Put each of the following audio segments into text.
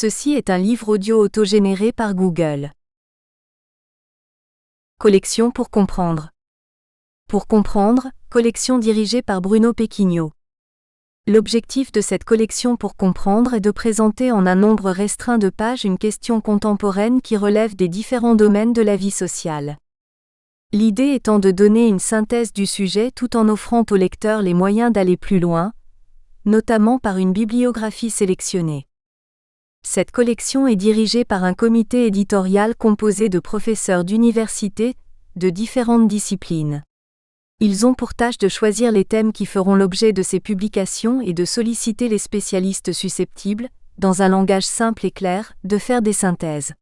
Ceci est un livre audio autogénéré par Google. Collection pour comprendre. Pour comprendre, collection dirigée par Bruno Pequignot. L'objectif de cette collection pour comprendre est de présenter en un nombre restreint de pages une question contemporaine qui relève des différents domaines de la vie sociale. L'idée étant de donner une synthèse du sujet tout en offrant au lecteur les moyens d'aller plus loin, notamment par une bibliographie sélectionnée. Cette collection est dirigée par un comité éditorial composé de professeurs d'université, de différentes disciplines. Ils ont pour tâche de choisir les thèmes qui feront l'objet de ces publications et de solliciter les spécialistes susceptibles, dans un langage simple et clair, de faire des synthèses.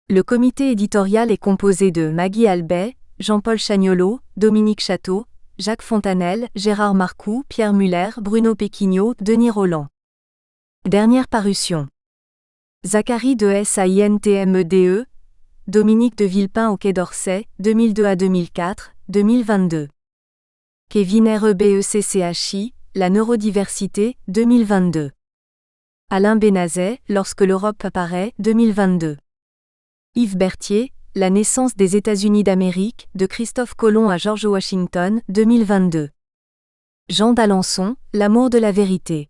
Le comité éditorial est composé de Maggie Albet, Jean-Paul Chagnolot, Dominique Château, Jacques Fontanelle, Gérard Marcoux, Pierre Muller, Bruno Pequignot, Denis Rolland. Dernière parution. Zachary de SAINTMEDE, Dominique de Villepin au Quai d'Orsay, 2002 à 2004, 2022. Kevin REBECCHI, La neurodiversité, 2022. Alain Benazet, Lorsque l'Europe apparaît, 2022. Yves Berthier, La naissance des États-Unis d'Amérique, de Christophe Colomb à George Washington, 2022. Jean d'Alençon, L'amour de la vérité.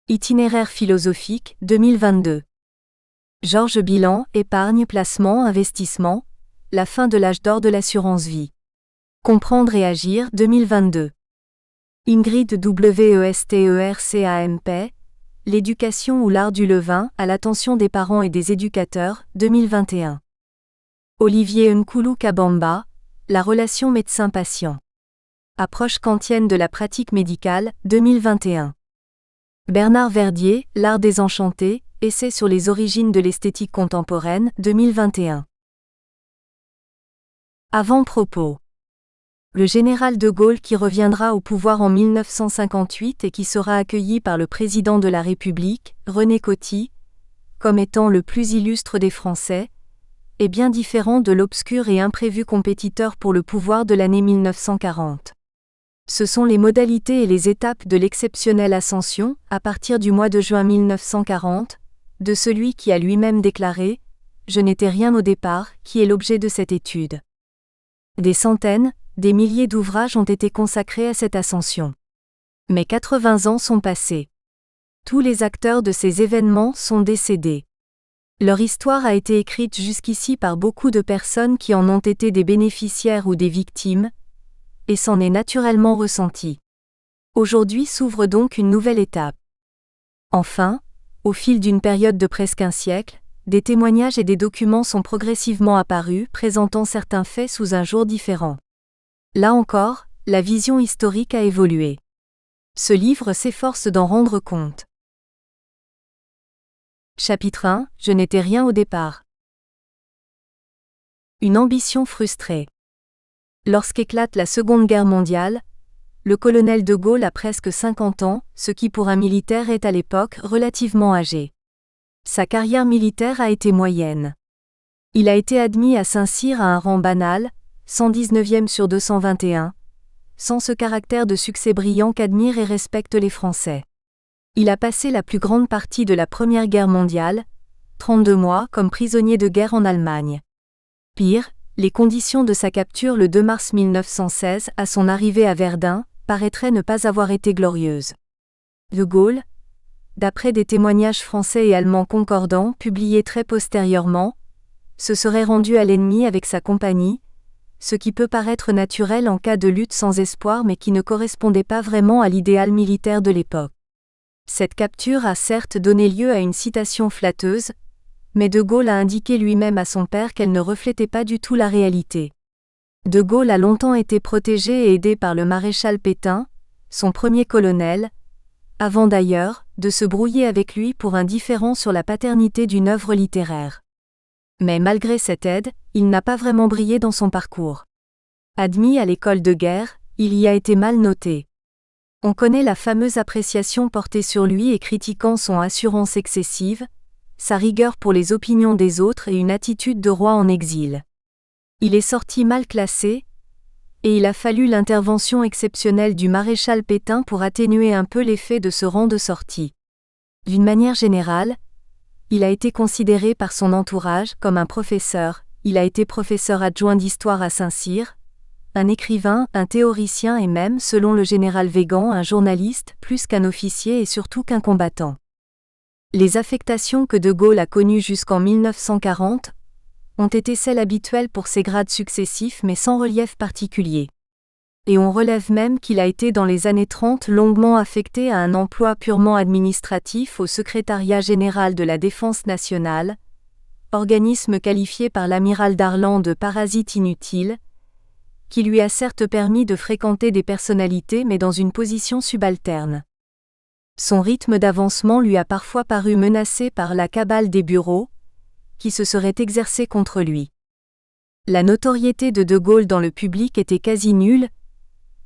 Itinéraire philosophique, 2022. Georges Bilan, Épargne, placement, investissement, La fin de l'âge d'or de l'assurance vie. Comprendre et agir, 2022. Ingrid WESTERCAMP, L'éducation ou l'art du levain, à l'attention des parents et des éducateurs, 2021. Olivier Nkoulou Kabamba, La relation médecin-patient. Approche kantienne de la pratique médicale, 2021. Bernard Verdier, L'art désenchanté, Essai sur les origines de l'esthétique contemporaine, 2021. Avant-propos. Le général de Gaulle qui reviendra au pouvoir en 1958 et qui sera accueilli par le président de la République, René Coty, comme étant le plus illustre des Français, est bien différent de l'obscur et imprévu compétiteur pour le pouvoir de l'année 1940. Ce sont les modalités et les étapes de l'exceptionnelle ascension, à partir du mois de juin 1940, de celui qui a lui-même déclaré « Je n'étais rien au départ », qui est l'objet de cette étude. Des centaines, des milliers d'ouvrages ont été consacrés à cette ascension. Mais 80 ans sont passés. Tous les acteurs de ces événements sont décédés. Leur histoire a été écrite jusqu'ici par beaucoup de personnes qui en ont été des bénéficiaires ou des victimes, et s'en est naturellement ressenti. Aujourd'hui s'ouvre donc une nouvelle étape. Enfin, au fil d'une période de presque un siècle, des témoignages et des documents sont progressivement apparus, présentant certains faits sous un jour différent. Là encore, la vision historique a évolué. Ce livre s'efforce d'en rendre compte. Chapitre 1, Je n'étais rien au départ. Une ambition frustrée. Lorsqu'éclate la Seconde Guerre mondiale, le colonel de Gaulle a presque 50 ans, ce qui pour un militaire est à l'époque relativement âgé. Sa carrière militaire a été moyenne. Il a été admis à Saint-Cyr à un rang banal, 119e sur 221, sans ce caractère de succès brillant qu'admirent et respectent les Français. Il a passé la plus grande partie de la Première Guerre mondiale, 32 mois, comme prisonnier de guerre en Allemagne. Pire, les conditions de sa capture le 2 mars 1916 à son arrivée à Verdun paraîtraient ne pas avoir été glorieuses. De Gaulle, d'après des témoignages français et allemands concordants publiés très postérieurement, se serait rendu à l'ennemi avec sa compagnie, ce qui peut paraître naturel en cas de lutte sans espoir mais qui ne correspondait pas vraiment à l'idéal militaire de l'époque. Cette capture a certes donné lieu à une citation flatteuse, mais De Gaulle a indiqué lui-même à son père qu'elle ne reflétait pas du tout la réalité. De Gaulle a longtemps été protégé et aidé par le maréchal Pétain, son premier colonel, avant d'ailleurs de se brouiller avec lui pour un différend sur la paternité d'une œuvre littéraire. Mais malgré cette aide, il n'a pas vraiment brillé dans son parcours. Admis à l'école de guerre, il y a été mal noté. On connaît la fameuse appréciation portée sur lui et critiquant son assurance excessive, sa rigueur pour les opinions des autres et une attitude de roi en exil. Il est sorti mal classé, et il a fallu l'intervention exceptionnelle du maréchal Pétain pour atténuer un peu l'effet de ce rang de sortie. D'une manière générale, Il a été considéré par son entourage comme un professeur, il a été professeur adjoint d'histoire à Saint-Cyr, un écrivain, un théoricien et même, selon le général Végan, un journaliste, plus qu'un officier et surtout qu'un combattant. Les affectations que De Gaulle a connues jusqu'en 1940 ont été celles habituelles pour ses grades successifs mais sans relief particulier. Et on relève même qu'il a été dans les années 30 longuement affecté à un emploi purement administratif au secrétariat général de la Défense nationale, organisme qualifié par l'amiral Darlan de parasite inutile, qui lui a certes permis de fréquenter des personnalités mais dans une position subalterne. Son rythme d'avancement lui a parfois paru menacé par la cabale des bureaux, qui se serait exercée contre lui. La notoriété de Gaulle dans le public était quasi nulle,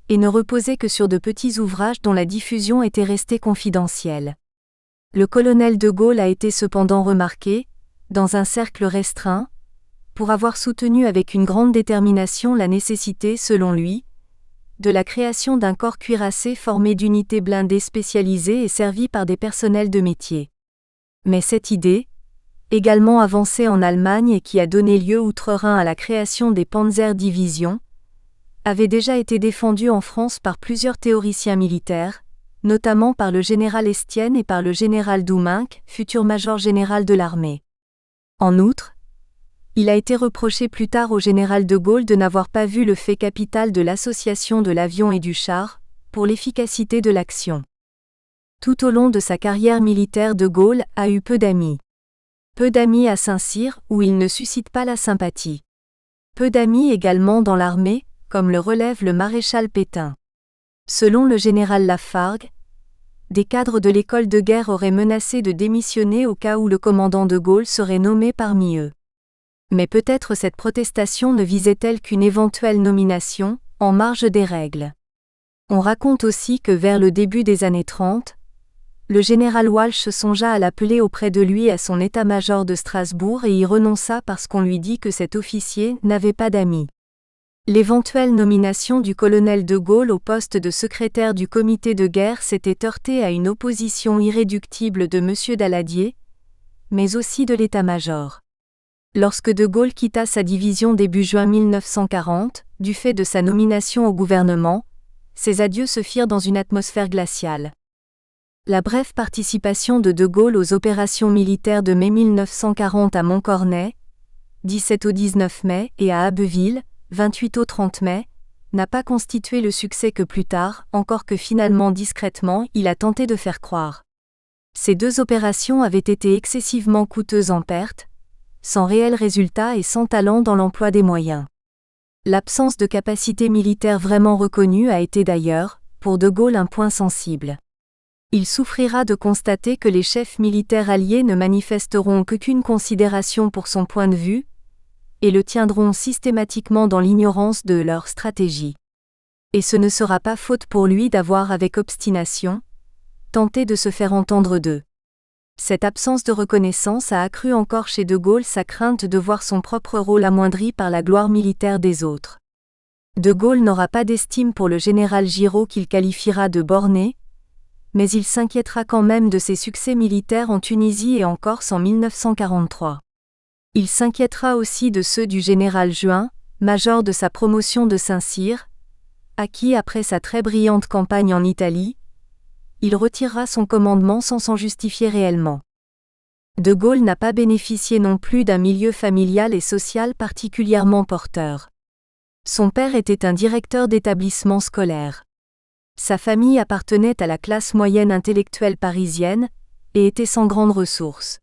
et ne reposait que sur de petits ouvrages dont la diffusion était restée confidentielle. Le colonel De Gaulle a été cependant remarqué, dans un cercle restreint, pour avoir soutenu avec une grande détermination la nécessité, selon lui, de la création d'un corps cuirassé formé d'unités blindées spécialisées et servies par des personnels de métier. Mais cette idée, également avancée en Allemagne et qui a donné lieu outre-Rhin à la création des Panzer-Divisions, avait déjà été défendue en France par plusieurs théoriciens militaires, notamment par le général Estienne et par le général Douminc, futur major général de l'armée. En outre, il a été reproché plus tard au général de Gaulle de n'avoir pas vu le fait capital de l'association de l'avion et du char, pour l'efficacité de l'action. Tout au long de sa carrière militaire, De Gaulle a eu peu d'amis. Peu d'amis à Saint-Cyr, où il ne suscite pas la sympathie. Peu d'amis également dans l'armée, comme le relève le maréchal Pétain. Selon le général Lafargue, des cadres de l'école de guerre auraient menacé de démissionner au cas où le commandant De Gaulle serait nommé parmi eux. Mais peut-être cette protestation ne visait-elle qu'une éventuelle nomination, en marge des règles. On raconte aussi que vers le début des années 30, le général Walsh songea à l'appeler auprès de lui à son état-major de Strasbourg et y renonça parce qu'on lui dit que cet officier n'avait pas d'amis. L'éventuelle nomination du colonel De Gaulle au poste de secrétaire du comité de guerre s'était heurtée à une opposition irréductible de M. Daladier, mais aussi de l'état-major. Lorsque De Gaulle quitta sa division début juin 1940, du fait de sa nomination au gouvernement, ses adieux se firent dans une atmosphère glaciale. La brève participation de Gaulle aux opérations militaires de mai 1940 à Montcornet, 17 au 19 mai, et à Abbeville, 28 au 30 mai, n'a pas constitué le succès que plus tard, encore que finalement discrètement, il a tenté de faire croire. Ces deux opérations avaient été excessivement coûteuses en pertes, sans réel résultat et sans talent dans l'emploi des moyens. L'absence de capacité militaire vraiment reconnue a été d'ailleurs, pour De Gaulle, un point sensible. Il souffrira de constater que les chefs militaires alliés ne manifesteront qu'aucune considération pour son point de vue, et le tiendront systématiquement dans l'ignorance de leur stratégie. Et ce ne sera pas faute pour lui d'avoir avec obstination tenté de se faire entendre d'eux. Cette absence de reconnaissance a accru encore chez De Gaulle sa crainte de voir son propre rôle amoindri par la gloire militaire des autres. De Gaulle n'aura pas d'estime pour le général Giraud qu'il qualifiera de borné, mais il s'inquiétera quand même de ses succès militaires en Tunisie et en Corse en 1943. Il s'inquiétera aussi de ceux du général Juin, major de sa promotion de Saint-Cyr, à qui, après sa très brillante campagne en Italie, il retirera son commandement sans s'en justifier réellement. De Gaulle n'a pas bénéficié non plus d'un milieu familial et social particulièrement porteur. Son père était un directeur d'établissement scolaire. Sa famille appartenait à la classe moyenne intellectuelle parisienne, et était sans grandes ressources.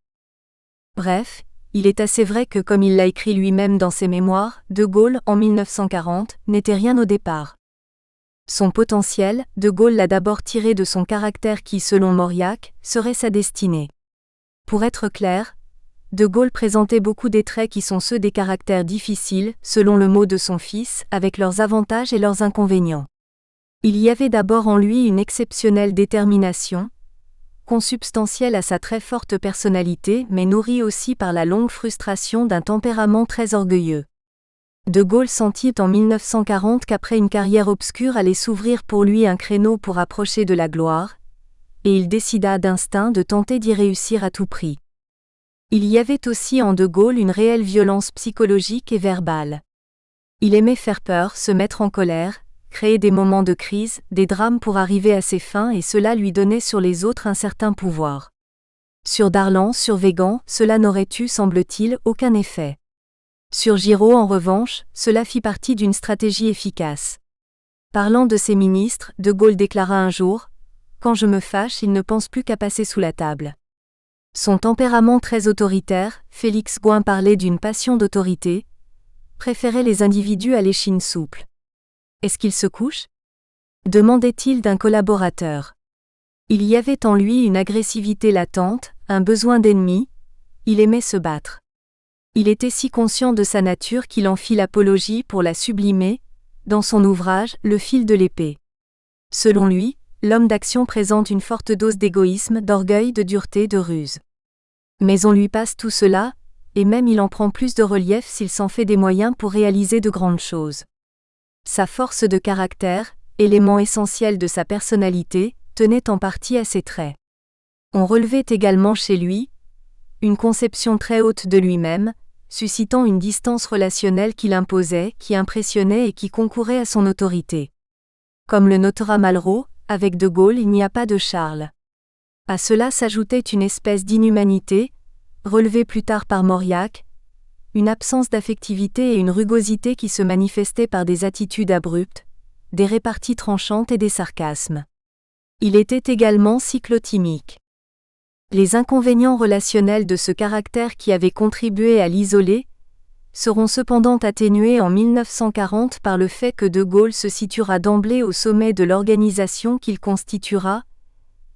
Bref, il est assez vrai que, comme il l'a écrit lui-même dans ses mémoires, De Gaulle, en 1940, n'était rien au départ. Son potentiel, De Gaulle l'a d'abord tiré de son caractère qui, selon Mauriac, serait sa destinée. Pour être clair, De Gaulle présentait beaucoup des traits qui sont ceux des caractères difficiles, selon le mot de son fils, avec leurs avantages et leurs inconvénients. Il y avait d'abord en lui une exceptionnelle détermination, consubstantielle à sa très forte personnalité mais nourrie aussi par la longue frustration d'un tempérament très orgueilleux. De Gaulle sentit en 1940 qu'après une carrière obscure allait s'ouvrir pour lui un créneau pour approcher de la gloire, et il décida d'instinct de tenter d'y réussir à tout prix. Il y avait aussi en De Gaulle une réelle violence psychologique et verbale. Il aimait faire peur, se mettre en colère, créer des moments de crise, des drames pour arriver à ses fins et cela lui donnait sur les autres un certain pouvoir. Sur Darlan, sur Végan, cela n'aurait eu, semble-t-il, aucun effet. Sur Giraud, en revanche, cela fit partie d'une stratégie efficace. Parlant de ses ministres, De Gaulle déclara un jour « Quand je me fâche, il ne pense plus qu'à passer sous la table ». Son tempérament très autoritaire, Félix Gouin parlait d'une passion d'autorité, préférait les individus à l'échine souple. « Est-ce qu'il se couche » demandait-il d'un collaborateur. Il y avait en lui une agressivité latente, un besoin d'ennemi, il aimait se battre. Il était si conscient de sa nature qu'il en fit l'apologie pour la sublimer, dans son ouvrage « Le fil de l'épée ». Selon lui, l'homme d'action présente une forte dose d'égoïsme, d'orgueil, de dureté, de ruse. Mais on lui passe tout cela, et même il en prend plus de relief s'il s'en fait des moyens pour réaliser de grandes choses. Sa force de caractère, élément essentiel de sa personnalité, tenait en partie à ses traits. On relevait également chez lui une conception très haute de lui-même, suscitant une distance relationnelle qui l'imposait, qui impressionnait et qui concourait à son autorité. Comme le notera Malraux, avec De Gaulle il n'y a pas de Charles. À cela s'ajoutait une espèce d'inhumanité, relevée plus tard par Mauriac, une absence d'affectivité et une rugosité qui se manifestaient par des attitudes abruptes, des réparties tranchantes et des sarcasmes. Il était également cyclotimique. Les inconvénients relationnels de ce caractère qui avait contribué à l'isoler seront cependant atténués en 1940 par le fait que De Gaulle se situera d'emblée au sommet de l'organisation qu'il constituera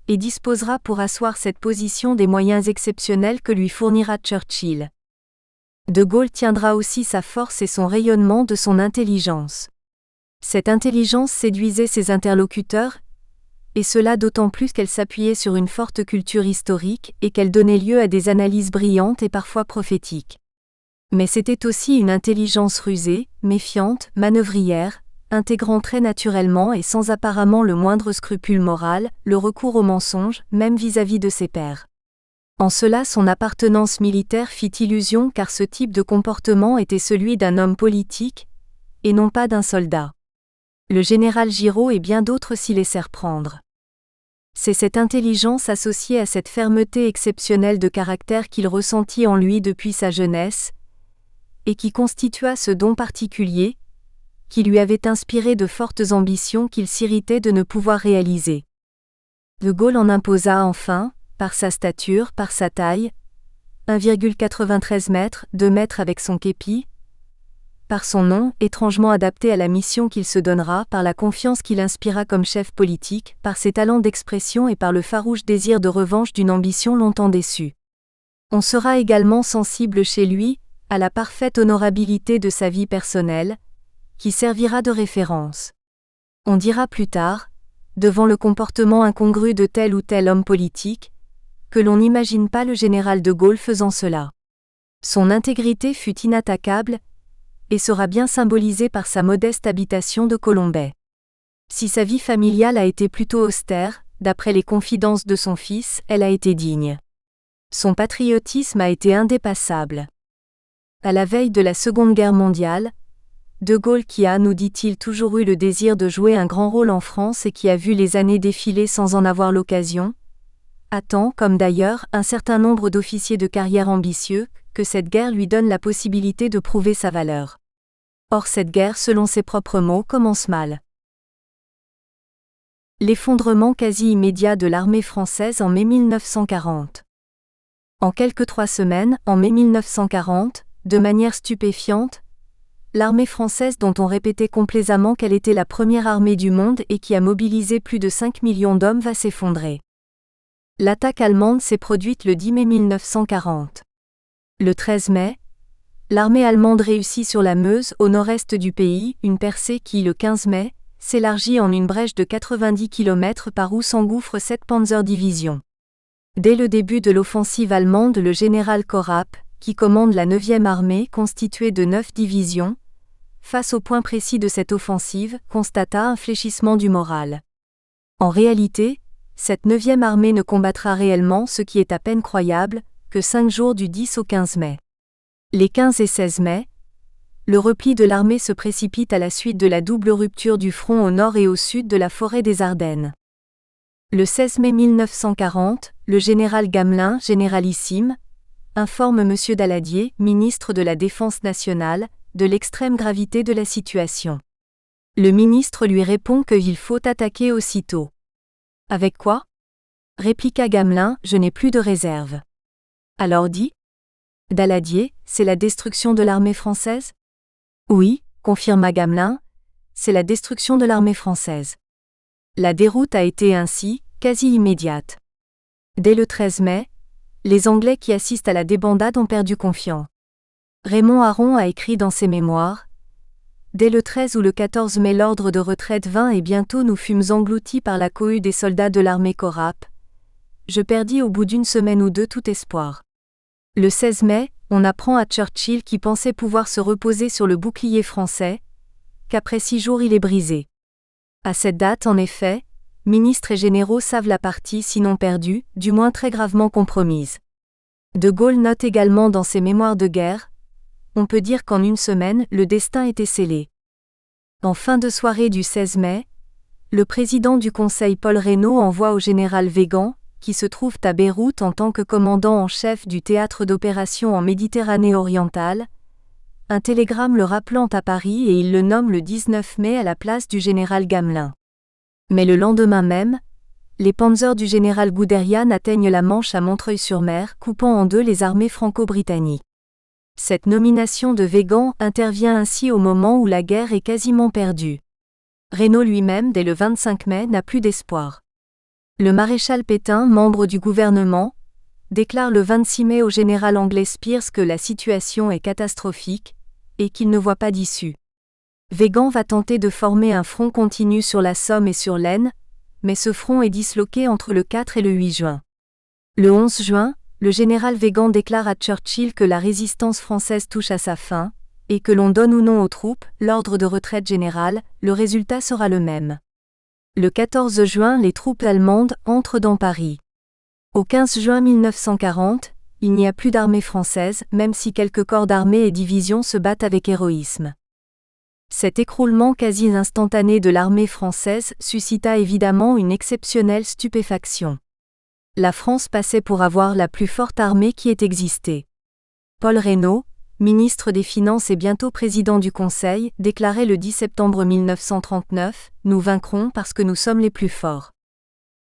et disposera pour asseoir cette position des moyens exceptionnels que lui fournira Churchill. De Gaulle tiendra aussi sa force et son rayonnement de son intelligence. Cette intelligence séduisait ses interlocuteurs, et cela d'autant plus qu'elle s'appuyait sur une forte culture historique et qu'elle donnait lieu à des analyses brillantes et parfois prophétiques. Mais c'était aussi une intelligence rusée, méfiante, manœuvrière, intégrant très naturellement et sans apparemment le moindre scrupule moral, le recours au mensonge, même vis-à-vis de ses pairs. En cela son appartenance militaire fit illusion car ce type de comportement était celui d'un homme politique, et non pas d'un soldat. Le général Giraud et bien d'autres s'y laissèrent prendre. C'est cette intelligence associée à cette fermeté exceptionnelle de caractère qu'il ressentit en lui depuis sa jeunesse, et qui constitua ce don particulier, qui lui avait inspiré de fortes ambitions qu'il s'irritait de ne pouvoir réaliser. De Gaulle en imposa enfin, par sa stature, par sa taille, 1,93 m, 2 m avec son képi, par son nom, étrangement adapté à la mission qu'il se donnera, par la confiance qu'il inspira comme chef politique, par ses talents d'expression et par le farouche désir de revanche d'une ambition longtemps déçue. On sera également sensible chez lui, à la parfaite honorabilité de sa vie personnelle, qui servira de référence. On dira plus tard, devant le comportement incongru de tel ou tel homme politique, que l'on n'imagine pas le général de Gaulle faisant cela. Son intégrité fut inattaquable, et sera bien symbolisée par sa modeste habitation de Colombey. Si sa vie familiale a été plutôt austère, d'après les confidences de son fils, elle a été digne. Son patriotisme a été indépassable. À la veille de la Seconde Guerre mondiale, De Gaulle qui a, nous dit-il, toujours eu le désir de jouer un grand rôle en France et qui a vu les années défiler sans en avoir l'occasion, attend, comme d'ailleurs un certain nombre d'officiers de carrière ambitieux, que cette guerre lui donne la possibilité de prouver sa valeur. Or cette guerre, selon ses propres mots, commence mal. L'effondrement quasi immédiat de l'armée française en mai 1940. En quelques 3 semaines, en mai 1940, de manière stupéfiante, l'armée française dont on répétait complaisamment qu'elle était la première armée du monde et qui a mobilisé plus de 5 millions d'hommes va s'effondrer. L'attaque allemande s'est produite le 10 mai 1940. Le 13 mai, l'armée allemande réussit sur la Meuse, au nord-est du pays, une percée qui, le 15 mai, s'élargit en une brèche de 90 km par où s'engouffrent 7 Panzer-divisions. Dès le début de l'offensive allemande, le général Korap, qui commande la 9e armée constituée de 9 divisions, face au point précis de cette offensive, constata un fléchissement du moral. En réalité, cette 9e armée ne combattra réellement, ce qui est à peine croyable, que 5 jours du 10 au 15 mai. Les 15 et 16 mai, le repli de l'armée se précipite à la suite de la double rupture du front au nord et au sud de la forêt des Ardennes. Le 16 mai 1940, le général Gamelin, généralissime, informe M. Daladier, ministre de la Défense nationale, de l'extrême gravité de la situation. Le ministre lui répond qu'il faut attaquer aussitôt. Avec quoi ? Répliqua Gamelin, je n'ai plus de réserve. Alors dit Daladier, c'est la destruction de l'armée française ? Oui, confirma Gamelin, c'est la destruction de l'armée française. La déroute a été ainsi, quasi immédiate. Dès le 13 mai, les Anglais qui assistent à la débandade ont perdu confiance. Raymond Aron a écrit dans ses mémoires « Dès le 13 ou le 14 mai l'ordre de retraite vint et bientôt nous fûmes engloutis par la cohue des soldats de l'armée Corap. Je perdis au bout d'une semaine ou deux tout espoir. Le 16 mai, on apprend à Churchill qui pensait pouvoir se reposer sur le bouclier français, qu'après 6 jours il est brisé. À cette date en effet, ministres et généraux savent la partie sinon perdue, du moins très gravement compromise. » De Gaulle note également dans ses mémoires de guerre « On peut dire qu'en une semaine, le destin était scellé. » En fin de soirée du 16 mai, le président du Conseil Paul Reynaud envoie au général Weygand, qui se trouve à Beyrouth en tant que commandant en chef du théâtre d'opération en Méditerranée orientale, un télégramme le rappelant à Paris et il le nomme le 19 mai à la place du général Gamelin. Mais le lendemain même, les panzers du général Guderian atteignent la Manche à Montreuil-sur-Mer, coupant en deux les armées franco-britanniques. Cette nomination de Weygand intervient ainsi au moment où la guerre est quasiment perdue. Reynaud lui-même, dès le 25 mai, n'a plus d'espoir. Le maréchal Pétain, membre du gouvernement, déclare le 26 mai au général anglais Spears que la situation est catastrophique et qu'il ne voit pas d'issue. Weygand va tenter de former un front continu sur la Somme et sur l'Aisne, mais ce front est disloqué entre le 4 et le 8 juin. Le 11 juin, le général Weygand déclare à Churchill que la résistance française touche à sa fin, et que l'on donne ou non aux troupes l'ordre de retraite générale, le résultat sera le même. Le 14 juin, les troupes allemandes entrent dans Paris. Au 15 juin 1940, il n'y a plus d'armée française, même si quelques corps d'armée et divisions se battent avec héroïsme. Cet écroulement quasi instantané de l'armée française suscita évidemment une exceptionnelle stupéfaction. La France passait pour avoir la plus forte armée qui ait existé. Paul Reynaud, ministre des Finances et bientôt président du Conseil, déclarait le 10 septembre 1939 « Nous vaincrons parce que nous sommes les plus forts ».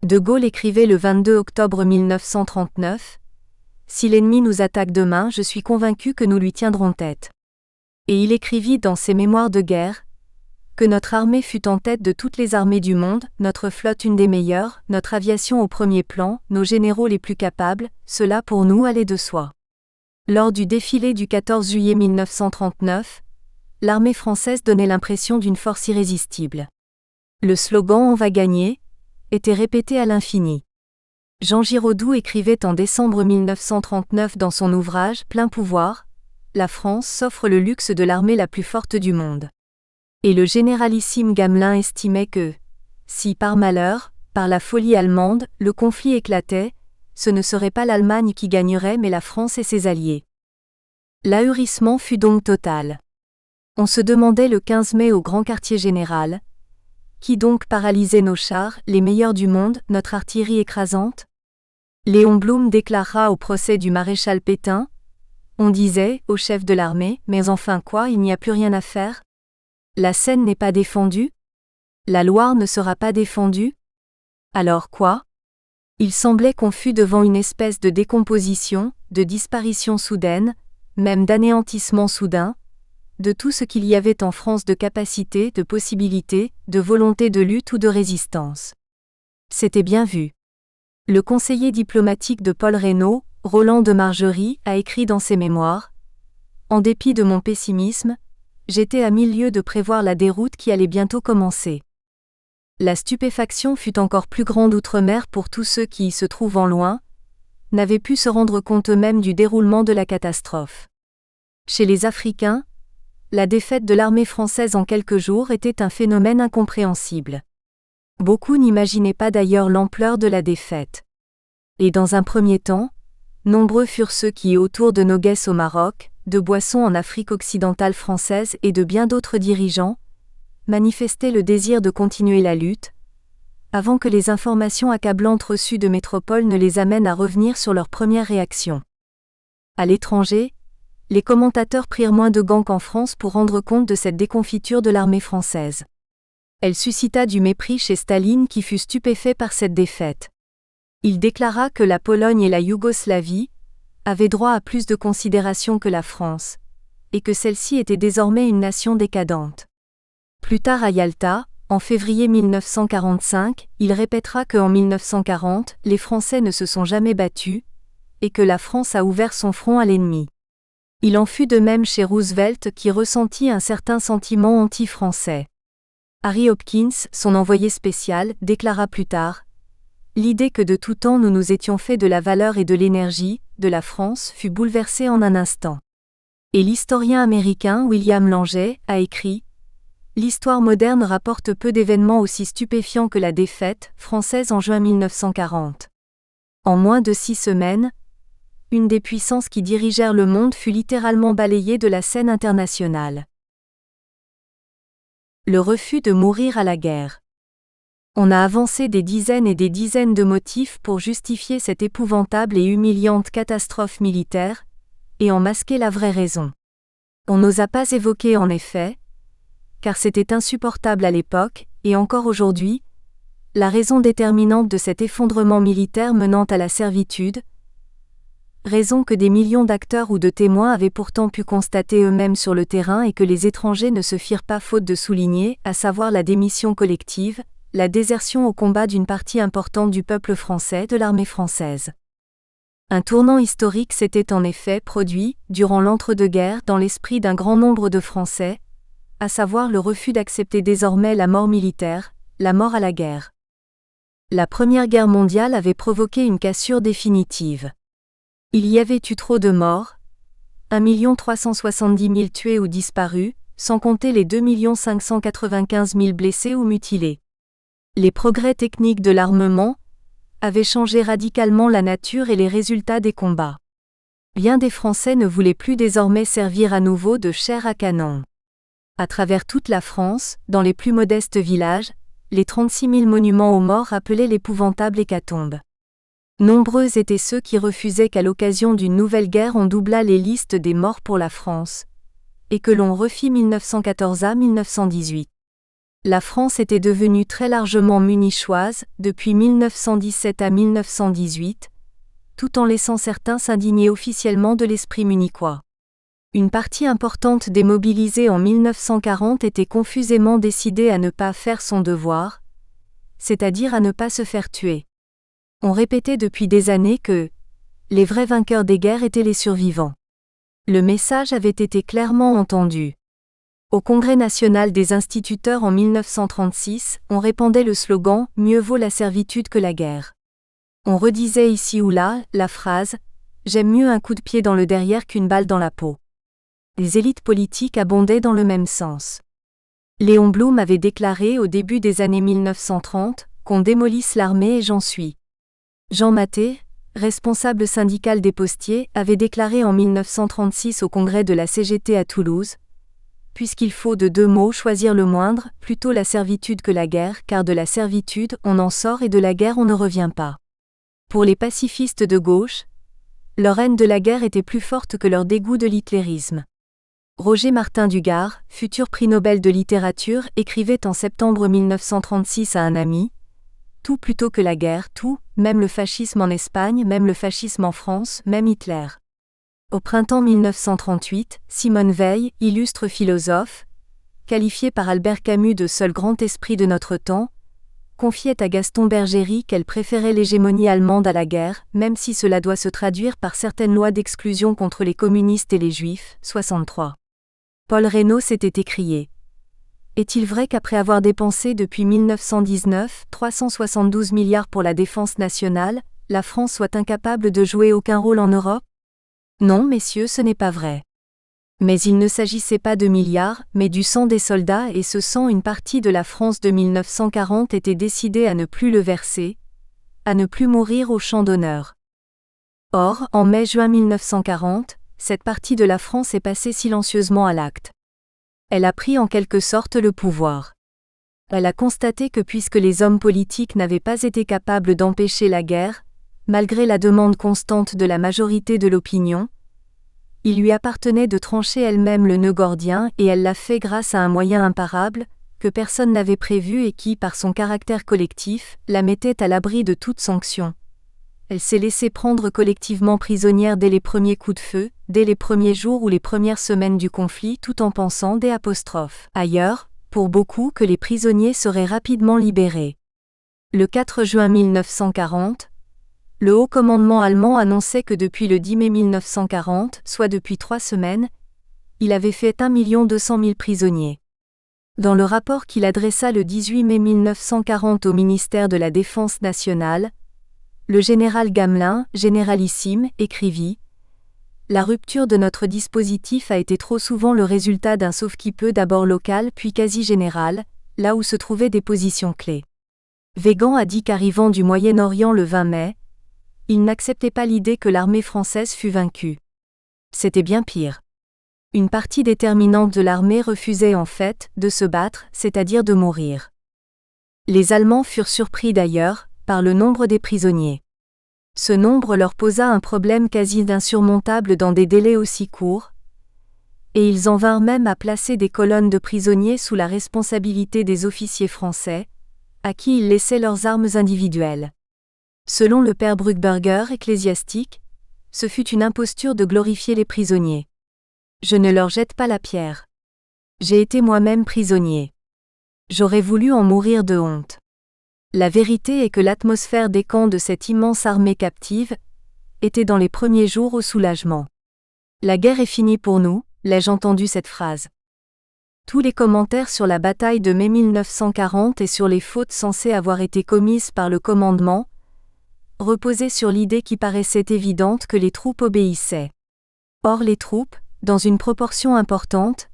De Gaulle écrivait le 22 octobre 1939 « Si l'ennemi nous attaque demain, je suis convaincu que nous lui tiendrons tête ». Et il écrivit dans ses mémoires de guerre que notre armée fut en tête de toutes les armées du monde, notre flotte une des meilleures, notre aviation au premier plan, nos généraux les plus capables, cela pour nous allait de soi. Lors du défilé du 14 juillet 1939, l'armée française donnait l'impression d'une force irrésistible. Le slogan « On va gagner » était répété à l'infini. Jean Giraudoux écrivait en décembre 1939 dans son ouvrage « Plein pouvoir », la France s'offre le luxe de l'armée la plus forte du monde. Et le généralissime Gamelin estimait que, si par malheur, par la folie allemande, le conflit éclatait, ce ne serait pas l'Allemagne qui gagnerait mais la France et ses alliés. L'ahurissement fut donc total. On se demandait le 15 mai au grand quartier général, qui donc paralysait nos chars, les meilleurs du monde, notre artillerie écrasante ? Léon Blum déclara au procès du maréchal Pétain, on disait, au chef de l'armée, mais enfin quoi, il n'y a plus rien à faire ? La Seine n'est pas défendue ? La Loire ne sera pas défendue ? Alors quoi ? Il semblait qu'on fût devant une espèce de décomposition, de disparition soudaine, même d'anéantissement soudain, de tout ce qu'il y avait en France de capacité, de possibilité, de volonté de lutte ou de résistance. C'était bien vu. Le conseiller diplomatique de Paul Reynaud, Roland de Margerie, a écrit dans ses mémoires « En dépit de mon pessimisme, j'étais à 1000 lieues de prévoir la déroute qui allait bientôt commencer. » La stupéfaction fut encore plus grande outre-mer pour tous ceux qui, se trouvant loin, n'avaient pu se rendre compte eux-mêmes du déroulement de la catastrophe. Chez les Africains, la défaite de l'armée française en quelques jours était un phénomène incompréhensible. Beaucoup n'imaginaient pas d'ailleurs l'ampleur de la défaite. Et dans un premier temps, Nombreux furent ceux qui, autour de Noguès au Maroc, de Boisson en Afrique occidentale française et de bien d'autres dirigeants, manifestaient le désir de continuer la lutte, avant que les informations accablantes reçues de métropole ne les amènent à revenir sur leur première réaction. À l'étranger, les commentateurs prirent moins de gants qu'en France pour rendre compte de cette déconfiture de l'armée française. Elle suscita du mépris chez Staline qui fut stupéfait par cette défaite. Il déclara que la Pologne et la Yougoslavie avaient droit à plus de considération que la France, et que celle-ci était désormais une nation décadente. Plus tard à Yalta, en février 1945, il répétera qu'en 1940, les Français ne se sont jamais battus, et que la France a ouvert son front à l'ennemi. Il en fut de même chez Roosevelt qui ressentit un certain sentiment anti-français. Harry Hopkins, son envoyé spécial, déclara plus tard « L'idée que de tout temps nous nous étions fait de la valeur et de l'énergie de la France fut bouleversée en un instant. » Et l'historien américain William Langeais a écrit « L'histoire moderne rapporte peu d'événements aussi stupéfiants que la défaite française en juin 1940. » En moins de 6 semaines, une des puissances qui dirigèrent le monde fut littéralement balayée de la scène internationale. Le refus de mourir à la guerre. On a avancé des dizaines et des dizaines de motifs pour justifier cette épouvantable et humiliante catastrophe militaire, et en masquer la vraie raison. On n'osa pas évoquer en effet, car c'était insupportable à l'époque, et encore aujourd'hui, la raison déterminante de cet effondrement militaire menant à la servitude, raison que des millions d'acteurs ou de témoins avaient pourtant pu constater eux-mêmes sur le terrain et que les étrangers ne se firent pas faute de souligner, à savoir la démission collective, la désertion au combat d'une partie importante du peuple français de l'armée française. Un tournant historique s'était en effet produit, durant l'entre-deux-guerres, dans l'esprit d'un grand nombre de Français, à savoir le refus d'accepter désormais la mort militaire, la mort à la guerre. La Première Guerre mondiale avait provoqué une cassure définitive. Il y avait eu trop de morts, 1 370 000 tués ou disparus, sans compter les 2 595 000 blessés ou mutilés. Les progrès techniques de l'armement avaient changé radicalement la nature et les résultats des combats. Bien des Français ne voulaient plus désormais servir à nouveau de chair à canon. À travers toute la France, dans les plus modestes villages, les 36 000 monuments aux morts rappelaient l'épouvantable hécatombe. Nombreux étaient ceux qui refusaient qu'à l'occasion d'une nouvelle guerre on doublât les listes des morts pour la France, et que l'on refît 1914 à 1918. La France était devenue très largement munichoise depuis 1917 à 1918, tout en laissant certains s'indigner officiellement de l'esprit munichois. Une partie importante des mobilisés en 1940 était confusément décidée à ne pas faire son devoir, c'est-à-dire à ne pas se faire tuer. On répétait depuis des années que les vrais vainqueurs des guerres étaient les survivants. Le message avait été clairement entendu. Au Congrès national des instituteurs en 1936, on répandait le slogan « Mieux vaut la servitude que la guerre ». On redisait ici ou là la phrase « J'aime mieux un coup de pied dans le derrière qu'une balle dans la peau ». Les élites politiques abondaient dans le même sens. Léon Blum avait déclaré au début des années 1930 qu'on démolisse l'armée et j'en suis. Jean Maté, responsable syndical des postiers, avait déclaré en 1936 au congrès de la CGT à Toulouse « Puisqu'il faut de 2 mots choisir le moindre, plutôt la servitude que la guerre, car de la servitude on en sort et de la guerre on ne revient pas. » Pour les pacifistes de gauche, leur haine de la guerre était plus forte que leur dégoût de l'hitlérisme. Roger Martin Dugard, futur prix Nobel de littérature, écrivait en septembre 1936 à un ami « Tout plutôt que la guerre, tout, même le fascisme en Espagne, même le fascisme en France, même Hitler. » Au printemps 1938, Simone Veil, illustre philosophe, qualifiée par Albert Camus de seul grand esprit de notre temps, confiait à Gaston Bergerie qu'elle préférait l'hégémonie allemande à la guerre, même si cela doit se traduire par certaines lois d'exclusion contre les communistes et les juifs. 63. Paul Reynaud s'était écrié. Est-il vrai qu'après avoir dépensé depuis 1919 372 milliards pour la défense nationale, la France soit incapable de jouer aucun rôle en Europe ? Non, messieurs, ce n'est pas vrai. Mais il ne s'agissait pas de milliards, mais du sang des soldats et ce sang une partie de la France de 1940 était décidée à ne plus le verser, à ne plus mourir au champ d'honneur. Or, en mai-juin 1940, cette partie de la France est passée silencieusement à l'acte. Elle a pris en quelque sorte le pouvoir. Elle a constaté que puisque les hommes politiques n'avaient pas été capables d'empêcher la guerre, malgré la demande constante de la majorité de l'opinion, il lui appartenait de trancher elle-même le nœud gordien et elle l'a fait grâce à un moyen imparable, que personne n'avait prévu et qui, par son caractère collectif, la mettait à l'abri de toute sanction. Elle s'est laissée prendre collectivement prisonnière dès les premiers coups de feu, dès les premiers jours ou les premières semaines du conflit, tout en pensant ailleurs, pour beaucoup, que les prisonniers seraient rapidement libérés. Le 4 juin 1940, le haut commandement allemand annonçait que depuis le 10 mai 1940, soit depuis 3 semaines, il avait fait 1 200 000 prisonniers. Dans le rapport qu'il adressa le 18 mai 1940 au ministère de la Défense nationale, le général Gamelin, généralissime, écrivit « La rupture de notre dispositif a été trop souvent le résultat d'un sauve-qui-peut d'abord local puis quasi général, là où se trouvaient des positions clés. » Weygand a dit qu'arrivant du Moyen-Orient le 20 mai, il n'acceptait pas l'idée que l'armée française fût vaincue. C'était bien pire. Une partie déterminante de l'armée refusait en fait de se battre, c'est-à-dire de mourir. Les Allemands furent surpris d'ailleurs par le nombre des prisonniers. Ce nombre leur posa un problème quasi insurmontable dans des délais aussi courts, et ils en vinrent même à placer des colonnes de prisonniers sous la responsabilité des officiers français, à qui ils laissaient leurs armes individuelles. Selon le père Bruckberger, ecclésiastique, ce fut une imposture de glorifier les prisonniers. Je ne leur jette pas la pierre. J'ai été moi-même prisonnier. J'aurais voulu en mourir de honte. La vérité est que l'atmosphère des camps de cette immense armée captive était dans les premiers jours au soulagement. La guerre est finie pour nous, l'ai-je entendu cette phrase. Tous les commentaires sur la bataille de mai 1940 et sur les fautes censées avoir été commises par le commandement reposaient sur l'idée qui paraissait évidente que les troupes obéissaient. Or les troupes, dans une proportion importante,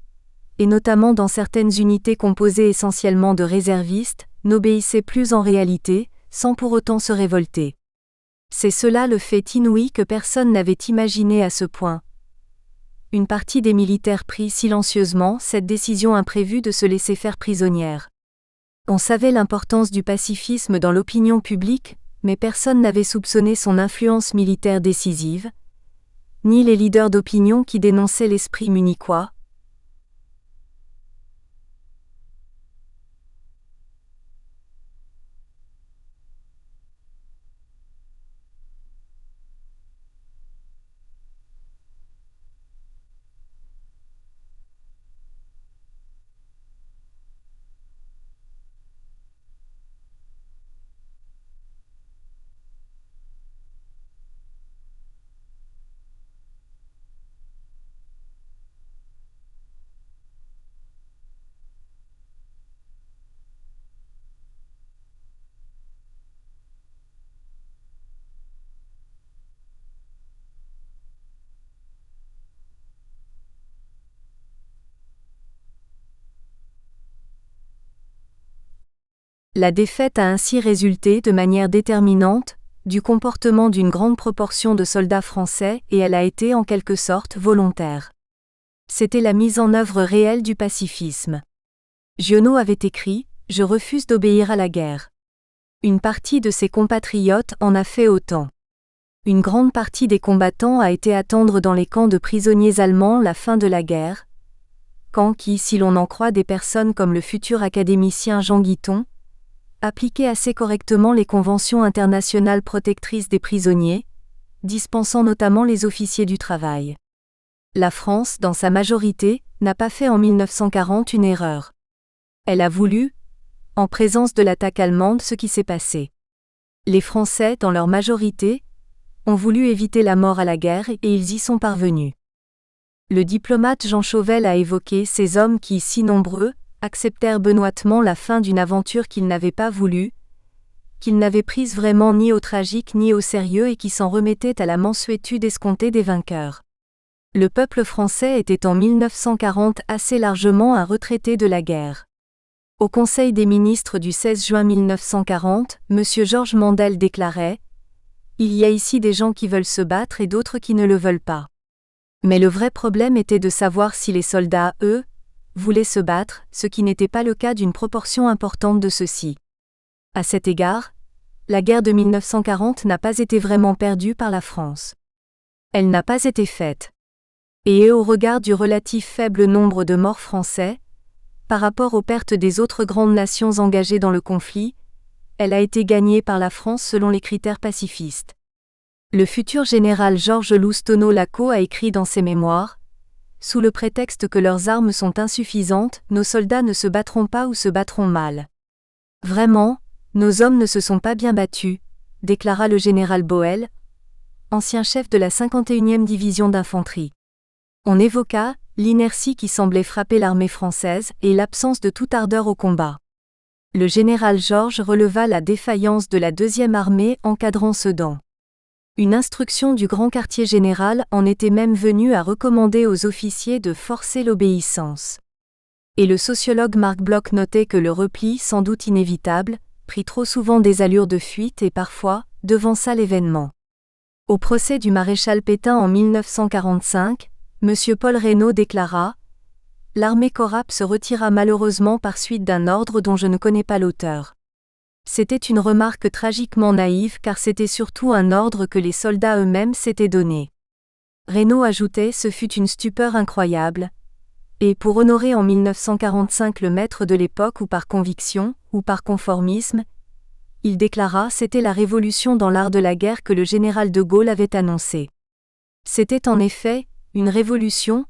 et notamment dans certaines unités composées essentiellement de réservistes, n'obéissaient plus en réalité, sans pour autant se révolter. C'est cela le fait inouï que personne n'avait imaginé à ce point. Une partie des militaires prit silencieusement cette décision imprévue de se laisser faire prisonnière. On savait l'importance du pacifisme dans l'opinion publique, mais personne n'avait soupçonné son influence militaire décisive, ni les leaders d'opinion qui dénonçaient l'esprit munichois. La défaite a ainsi résulté de manière déterminante du comportement d'une grande proportion de soldats français et elle a été en quelque sorte volontaire. C'était la mise en œuvre réelle du pacifisme. Giono avait écrit « Je refuse d'obéir à la guerre ». Une partie de ses compatriotes en a fait autant. Une grande partie des combattants a été attendre dans les camps de prisonniers allemands la fin de la guerre, camps qui, si l'on en croit des personnes comme le futur académicien Jean Guiton, appliquait assez correctement les conventions internationales protectrices des prisonniers, dispensant notamment les officiers du travail. La France, dans sa majorité, n'a pas fait en 1940 une erreur. Elle a voulu, en présence de l'attaque allemande, ce qui s'est passé. Les Français, dans leur majorité, ont voulu éviter la mort à la guerre et ils y sont parvenus. Le diplomate Jean Chauvel a évoqué ces hommes qui, si nombreux, acceptèrent benoîtement la fin d'une aventure qu'ils n'avaient pas voulu, qu'ils n'avaient prise vraiment ni au tragique ni au sérieux et qui s'en remettaient à la mansuétude escomptée des vainqueurs. Le peuple français était en 1940 assez largement un retraité de la guerre. Au Conseil des ministres du 16 juin 1940, M. Georges Mandel déclarait Il y a ici des gens qui veulent se battre et d'autres qui ne le veulent pas. Mais le vrai problème était de savoir si les soldats, eux, voulaient se battre, ce qui n'était pas le cas d'une proportion importante de ceux-ci. À cet égard, la guerre de 1940 n'a pas été vraiment perdue par la France. Elle n'a pas été faite. Et au regard du relatif faible nombre de morts français, par rapport aux pertes des autres grandes nations engagées dans le conflit, elle a été gagnée par la France selon les critères pacifistes. Le futur général Georges Loustonneau-Laco a écrit dans ses mémoires « Sous le prétexte que leurs armes sont insuffisantes, nos soldats ne se battront pas ou se battront mal. Vraiment, nos hommes ne se sont pas bien battus », déclara le général Boel, ancien chef de la 51e division d'infanterie. On évoqua l'inertie qui semblait frapper l'armée française et l'absence de toute ardeur au combat. Le général Georges releva la défaillance de la 2e armée encadrant Sedan. Une instruction du grand quartier général en était même venue à recommander aux officiers de forcer l'obéissance. Et le sociologue Marc Bloch notait que le repli, sans doute inévitable, prit trop souvent des allures de fuite et parfois, devança l'événement. Au procès du maréchal Pétain en 1945, M. Paul Reynaud déclara « L'armée Corap se retira malheureusement par suite d'un ordre dont je ne connais pas l'auteur. » C'était une remarque tragiquement naïve car c'était surtout un ordre que les soldats eux-mêmes s'étaient donné. Reynaud ajoutait « Ce fut une stupeur incroyable. » Et pour honorer en 1945 le maître de l'époque ou par conviction, ou par conformisme, il déclara « C'était la révolution dans l'art de la guerre que le général de Gaulle avait annoncée. » C'était en effet une révolution,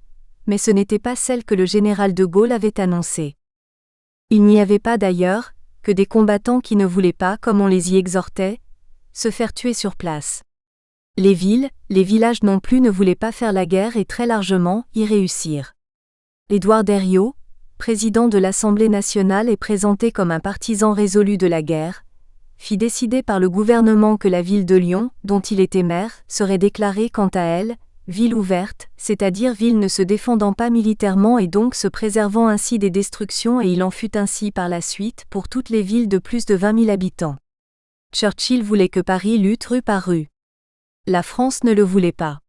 mais ce n'était pas celle que le général de Gaulle avait annoncée. Il n'y avait pas d'ailleurs que des combattants qui ne voulaient pas, comme on les y exhortait, se faire tuer sur place. Les villes, les villages non plus ne voulaient pas faire la guerre et très largement y réussir. Édouard Herriot, président de l'Assemblée nationale et présenté comme un partisan résolu de la guerre, fit décider par le gouvernement que la ville de Lyon, dont il était maire, serait déclarée quant à elle, ville ouverte, c'est-à-dire ville ne se défendant pas militairement et donc se préservant ainsi des destructions et il en fut ainsi par la suite pour toutes les villes de plus de 20 000 habitants. Churchill voulait que Paris lutte rue par rue. La France ne le voulait pas.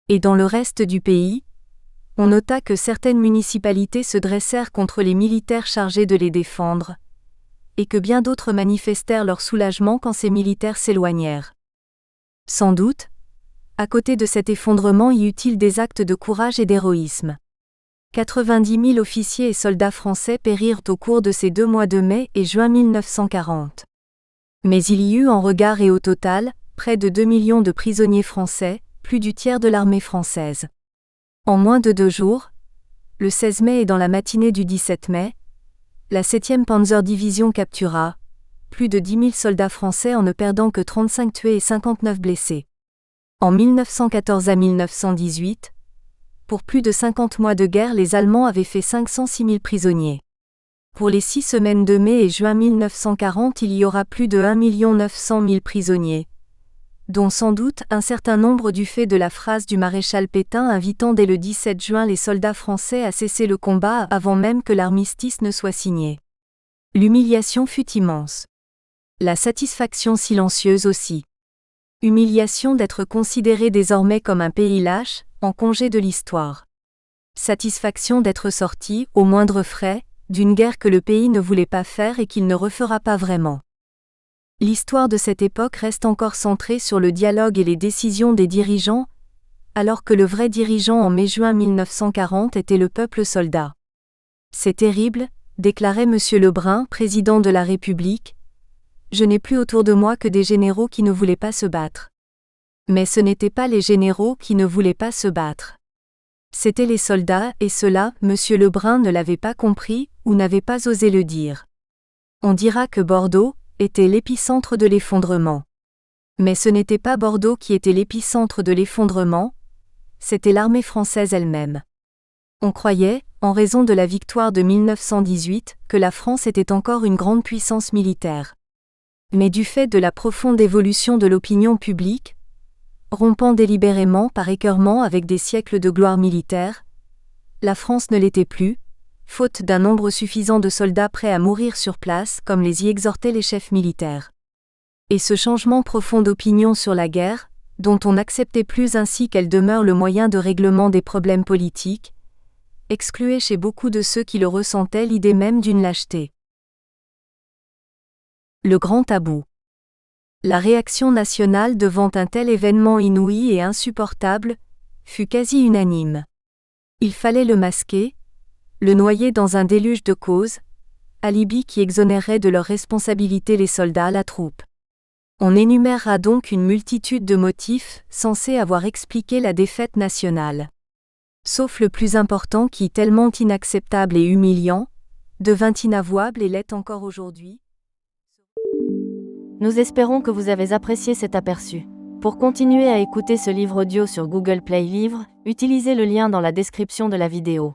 Et dans le reste du pays, on nota que certaines municipalités se dressèrent contre les militaires chargés de les défendre, et que bien d'autres manifestèrent leur soulagement quand ces militaires s'éloignèrent. Sans doute, à côté de cet effondrement y eut-il des actes de courage et d'héroïsme. 90 000 officiers et soldats français périrent au cours de ces 2 mois de mai et juin 1940. Mais il y eut en regard et au total, près de 2 millions de prisonniers français, plus du tiers de l'armée française. En moins de 2 jours, le 16 mai et dans la matinée du 17 mai, la 7e Panzer-Division captura plus de 10 000 soldats français en ne perdant que 35 tués et 59 blessés. En 1914 à 1918, pour plus de 50 mois de guerre, les Allemands avaient fait 506 000 prisonniers. Pour les 6 semaines de mai et juin 1940, il y aura plus de 1 900 000 prisonniers, dont sans doute un certain nombre du fait de la phrase du maréchal Pétain invitant dès le 17 juin les soldats français à cesser le combat avant même que l'armistice ne soit signé. L'humiliation fut immense. La satisfaction silencieuse aussi. Humiliation d'être considéré désormais comme un pays lâche, en congé de l'histoire. Satisfaction d'être sorti, au moindre frais, d'une guerre que le pays ne voulait pas faire et qu'il ne refera pas vraiment. L'histoire de cette époque reste encore centrée sur le dialogue et les décisions des dirigeants, alors que le vrai dirigeant en mai-juin 1940 était le peuple soldat. C'est terrible, déclarait M. Lebrun, président de la République. Je n'ai plus autour de moi que des généraux qui ne voulaient pas se battre. Mais ce n'étaient pas les généraux qui ne voulaient pas se battre. C'étaient les soldats, et cela, M. Lebrun ne l'avait pas compris, ou n'avait pas osé le dire. On dira que Bordeaux était l'épicentre de l'effondrement. Mais ce n'était pas Bordeaux qui était l'épicentre de l'effondrement, c'était l'armée française elle-même. On croyait, en raison de la victoire de 1918, que la France était encore une grande puissance militaire. Mais du fait de la profonde évolution de l'opinion publique, rompant délibérément par écœurement avec des siècles de gloire militaire, la France ne l'était plus, faute d'un nombre suffisant de soldats prêts à mourir sur place comme les y exhortaient les chefs militaires. Et ce changement profond d'opinion sur la guerre, dont on n'acceptait plus ainsi qu'elle demeure le moyen de règlement des problèmes politiques, excluait chez beaucoup de ceux qui le ressentaient l'idée même d'une lâcheté. Le grand tabou. La réaction nationale devant un tel événement inouï et insupportable fut quasi unanime. Il fallait le masquer, le noyer dans un déluge de causes, alibi qui exonérait de leur responsabilité les soldats à la troupe. On énumérera donc une multitude de motifs censés avoir expliqué la défaite nationale. Sauf le plus important qui, tellement inacceptable et humiliant, devint inavouable et l'est encore aujourd'hui. Nous espérons que vous avez apprécié cet aperçu. Pour continuer à écouter ce livre audio sur Google Play Livres, utilisez le lien dans la description de la vidéo.